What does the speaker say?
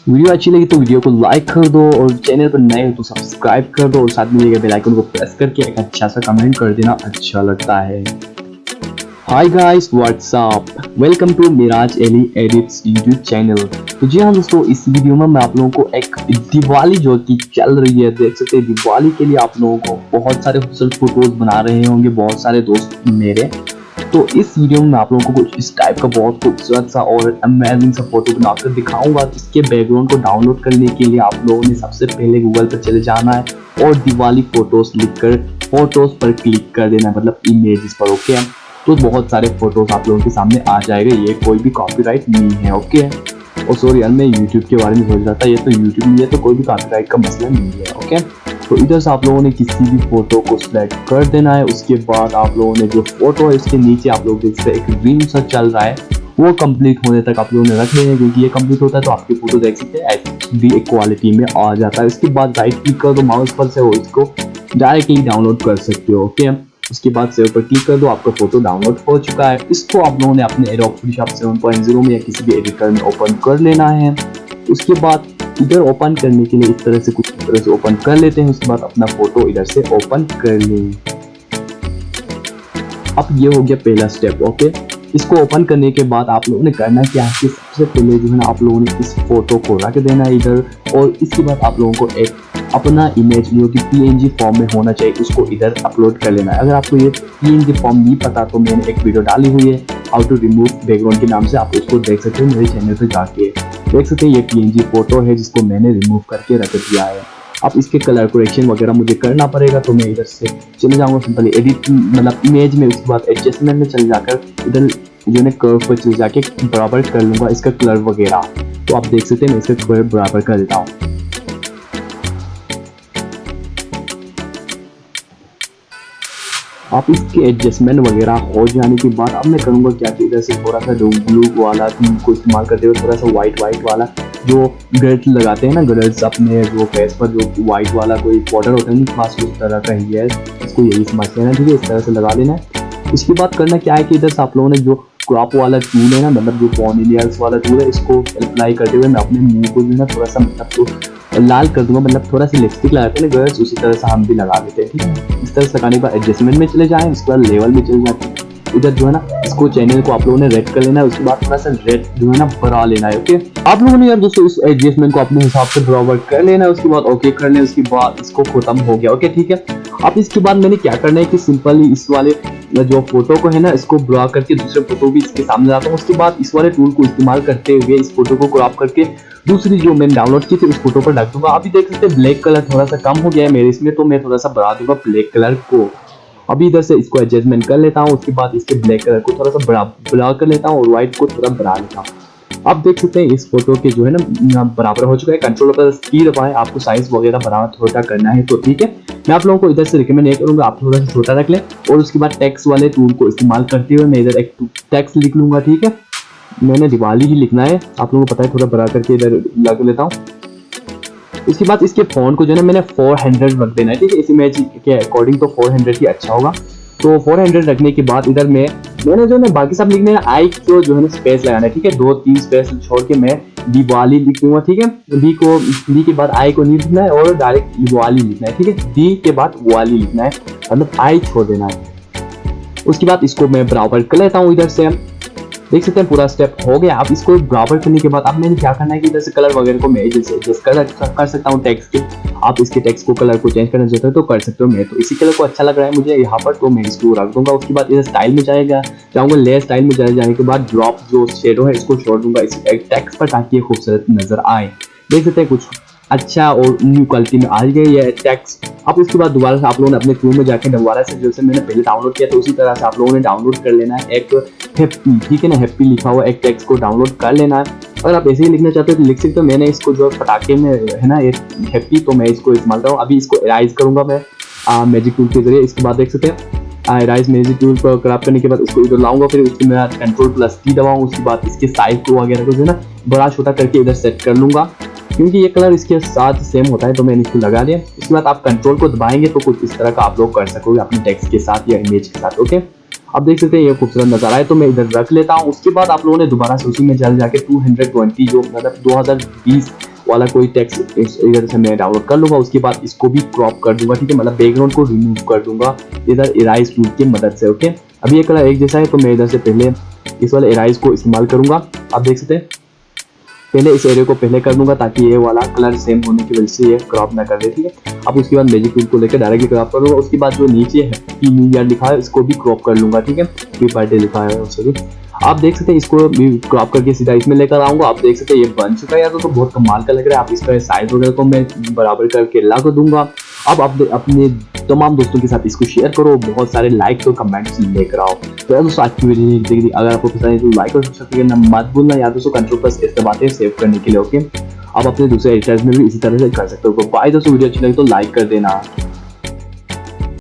Video अच्छी लगी तो वीडियो को लाइक कर दो और चैनल पर नए हो तो सब्सक्राइब कर दो और साथ में बेल आइकन को प्रेस करके एक अच्छा सा कमेंट कर देना अच्छा लगता है। Hi guys, what's up, welcome to Miraj Eli edits YouTube channel. तो जी हाँ दोस्तों, इस वीडियो में मैं आप लोगों को एक दिवाली जो कि चल रही है, देख सकते हैं दिवाली के लिए आप लोगों को बहुत सारे खूबसूरत फोटोज बना रहे होंगे बहुत सारे दोस्त मेरे। तो इस वीडियो में मैं आप लोगों को कुछ इस टाइप का बहुत खूबसूरत सा और अमेजिंग सा फोटो बनाकर दिखाऊंगा। इसके बैकग्राउंड को डाउनलोड करने के लिए आप लोगों ने सबसे पहले गूगल पर चले जाना है और दिवाली फोटोज लिखकर फोटोज पर क्लिक कर देना है, मतलब इमेजेस पर। ओके, तो बहुत सारे फोटोज आप लोगों के सामने आ जाएगा। ये कोई भी कॉपीराइट नहीं है। ओके, और सॉरी यार, मैं यूट्यूब के बारे में सोच रहा था, ये तो यूट्यूब नहीं है तो कोई भी कॉपीराइट का मसला नहीं है। ओके, तो इधर से आप लोगों ने किसी भी फोटो को सिलेक्ट कर देना है। उसके बाद आप लोगों ने जो फोटो है इसके नीचे आप लोग देख सकते हैं एक रिंग सा चल रहा है, वो कंप्लीट होने तक आप लोगों ने रख लेना है, क्योंकि ये कंप्लीट होता है तो आपकी फोटो देख सकते हैं HD क्वालिटी में आ जाता है। उसके बाद राइट क्लिक कर दो माउस पर से, इसको डायरेक्टली डाउनलोड कर सकते हो। ओके, उसके बाद सेव पर क्लिक कर दो, आपका फोटो डाउनलोड हो चुका है। इसको आप लोगों ने अपने एडोब फोटोशॉप 7.0 में या किसी भी एडिटर में ओपन कर लेना है। उसके बाद इधर ओपन करने के लिए इस तरह से कुछ इस तरह से ओपन कर लेते हैं। उसके बाद अपना फोटो इधर से ओपन कर लें। अब ये हो गया पहला स्टेप। ओके, इसको ओपन करने के बाद आप लोगों ने करना क्या है कि सबसे पहले जो है ना आप लोगों ने इस फोटो को रख देना है इधर, और इसके बाद आप लोगों को एक अपना इमेज जो कि PNG फॉर्म में होना चाहिए उसको इधर अपलोड कर लेना है। अगर आपको ये PNG फॉर्म नहीं पता तो मैंने एक वीडियो डाली हुई है हाउ टू रिमूव बैकग्राउंड के नाम से, आप उसको देख सकते हो मेरे चैनल पे जाके। देख सकते हैं ये PNG फोटो है जिसको मैंने रिमूव करके रख दिया है। अब इसके कलर करेक्शन वगैरह मुझे करना पड़ेगा, तो मैं इधर से चले जाऊंगा सिंपली एडिट मतलब इमेज में। उसके बाद एडजस्टमेंट में चले जाकर इधर जो है कर्व पर चले जाके बराबर कर लूंगा इसका कलर वगैरह। तो आप देख सकते हैं मैं इसका कलर बराबर कर देता हूँ। आप इसके एडजस्टमेंट वगैरह हो जाने के बाद अब मैं करूंगा क्या कि इधर से थोड़ा सा जो ब्लू वाला को इस्तेमाल करते हुए थोड़ा सा वाइट वाला जो ग्रेड लगाते हैं ना, ग्रेड्स अपने जो फेस पर जो वाइट वाला कोई बॉर्डर होता है उनके पास उस तरह का ही है, इसको यही समझ लेना। ठीक है, इस तरह से लगा लेना है। इसके बाद करना क्या है कि इधर से आप लोगों ने जो क्रॉप वाला टूल है ना, मतलब जो पॉनिलियर्स वाला टूल है, इसको अप्लाई करते हुए मैं अपने मुंह को जो है थोड़ा सा मतलब तो लाल कर दूंगा, मतलब थोड़ा सा लिपस्टिक लगाते हैं ना गर्ल्स, उसी तरह से हम भी लगा देते हैं। ठीक है, इस तरह से लगाने के बाद एडजस्टमेंट में चले जाएं, उसके बाद लेवल में चले जाते हैं। इधर जो है ना इसको चैनल को आप लोगों ने रेड कर लेना है। उसके बाद थोड़ा सा रेड जो है ना बढ़ा लेना है। ओके, आप लोगों ने यार दोस्तों इस एडजस्टमेंट को अपने हिसाब से बराबर कर लेना है। उसके बाद ओके कर लें, उसके बाद इसको खत्म हो गया। ओके ठीक है, अब इसके बाद मैंने क्या करना है कि सिंपली इस वाले जो फोटो को है ना इसको ब्रा करके दूसरे फोटो भी इसके सामने लाता हूँ। उसके बाद इस वाले टूल को इस्तेमाल करते हुए इस फोटो को क्रॉप करके दूसरी जो मैंने डाउनलोड की थी उस फोटो पर रख दूंगा। अभी देख सकते हैं ब्लैक कलर थोड़ा सा कम हो गया है मेरे इसमें, तो मैं थोड़ा सा बढ़ा दूंगा ब्लैक कलर को। अभी इधर से इसको एडजस्टमेंट कर लेता हूँ। उसके बाद इसके ब्लैक कलर को थोड़ा सा बढ़ा कर लेता हूँ और व्हाइट को थोड़ा बढ़ा लेता हूँ। आप देख सकते हैं इस फोटो के जो है ना बराबर हो चुका है। कंट्रोल पर की दबाएं, आपको साइज वगैरह बड़ा छोटा करना है तो ठीक है। मैं आप लोगों को इधर से रिकमेंड नहीं करूंगा, आप थोड़ा सा छोटा रख लें। और उसके बाद टेक्स्ट वाले टूल को इस्तेमाल करते हुए मैं इधर एक टेक्स्ट लिख लूंगा। ठीक है, मैंने दिवाली ही लिखना है, आप लोगों को पता है, थोड़ा बड़ा करके इधर लग लेता हूँ। इसके बाद इसके फॉन्ट को जो है ना मैंने 400 रख देना है। ठीक है, इस इमेज के अकॉर्डिंग तो 400 ही अच्छा होगा। तो 400 रखने के बाद इधर मैंने जो है बाकी सब लिखने है, आई को जो है ना स्पेस लगाना है। ठीक है, 2-3 स्पेस छोड़ के मैं दिवाली लिख दूंगा। ठीक है, डी के बाद आई को नहीं लिखना है और डायरेक्ट दिवाली लिखना है। ठीक है, डी के बाद वाली लिखना है, मतलब आई छोड़ देना है। उसके बाद इसको मैं बराबर कर लेता हूँ। इधर से देख सकते हैं पूरा स्टेप हो गया। अब इसको बराबर करने के बाद अब मैंने क्या करना है कि इधर से कलर वगैरह को मैं एडजस्ट कर सकता हूँ टेक्स्ट के। आप इसके टेक्स्ट को कलर को चेंज करना चाहते हो तो कर सकते हो। मैं तो इसी कलर को अच्छा लग रहा है मुझे यहाँ पर, तो मैं इसको रख दूंगा। उसके बाद इधर स्टाइल में जाऊंगा लेयर स्टाइल में चले जाने के बाद ड्रॉप जो शेडो है इसको छोड़ दूंगा इस टेक्स्ट पर, ताकि ये खूबसूरत नजर आए। देख सकते हैं कुछ अच्छा और न्यू क्वालिटी में आ गई है टेक्स्ट। अब उसके बाद दोबारा से आप लोगों ने अपने टूल में जाके दोबारा से जैसे मैंने पहले डाउनलोड किया तो उसी तरह से आप लोगों ने डाउनलोड कर लेना है एक हैप्पी। ठीक है ना, हैप्पी लिखा हुआ एक टेक्स्ट को डाउनलोड कर लेना है। अगर आप ऐसे ही लिखना चाहते हो तो लिख सकते हो। मैंने इसको जो पटाखे में है ना एक हैप्पी, तो मैं इसको इस्तेमाल कर रहा हूँ। अभी इसको इराइज करूंगा मैं मैजिक टूल के जरिए। इसके बाद देख सकते हैं इराइज मैजिक टूल पर क्रॉप करने के बाद इसको इधर लाऊंगा, फिर उसके मैं Ctrl+T दबाऊंगा। उसके बाद इसके साइज को वगैरह को जो है ना बड़ा छोटा करके इधर सेट कर लूंगा, क्योंकि ये कलर इसके साथ सेम होता है तो मैंने इसको लगा दिया। इसके बाद आप कंट्रोल को दबाएंगे तो कुछ इस तरह का आप लोग कर सकोगे अपने टेक्स्ट के साथ या इमेज के साथ। ओके, अब देख सकते हैं ये खूबसूरत नजारा है, तो मैं इधर रख लेता हूँ। उसके बाद आप लोगों ने दोबारा से उसी में चल जाके 220 जो मतलब 2020 वाला कोई टेक्स्ट इधर से मैं डाउनलोड कर लूँगा। उसके बाद इसको भी क्रॉप कर दूंगा, ठीक है, मतलब बैकग्राउंड को रिमूव कर दूंगा इधर इराइज टूल की मदद से। ओके, अभी ये कलर एक जैसा है तो मैं इधर से पहले इस वाले इराइज को इस्तेमाल करूंगा। आप देख सकते हैं, पहले इस एरिया को पहले कर दूंगा ताकि ये वाला कलर सेम होने की वजह से ये क्रॉप ना कर दे, ठीक है। अब उसके बाद मैजिक टूल को लेकर डायरेक्टली क्रॉप कर लूंगा। उसके बाद जो नीचे हैप्पी न्यू ईयर लिखा है इसको भी क्रॉप कर लूंगा, ठीक है, हैप्पी बर्थडे लिखा है उससे भी। आप देख सकते हैं, इसको भी क्रॉप करके सीधा इसमें लेकर आऊंगा। आप देख सकते हैं ये बन चुका है यार, तो बहुत कमाल का लग रहा है। आप इसका साइज वगैरह को मैं बराबर करके ला कर दूंगा। अब आप अपने तमाम दोस्तों के साथ इसको शेयर करो, बहुत सारे लाइक और कमेंट्स लेकर आओ। तो यार दोस्तों, आज की वीडियो देखिए, अगर आपको पसंद है तो लाइक और सब्सक्राइब करना मत भूलना यार दोस्तों। कंट्रोल प्लस इस दबाते हैं सेव करने के लिए। ओके, आप अपने दूसरे एडिटर्स में भी इसी तरह से कर सकते हो। बाय दोस्तों, वीडियो अच्छी लगी तो लाइक कर देना।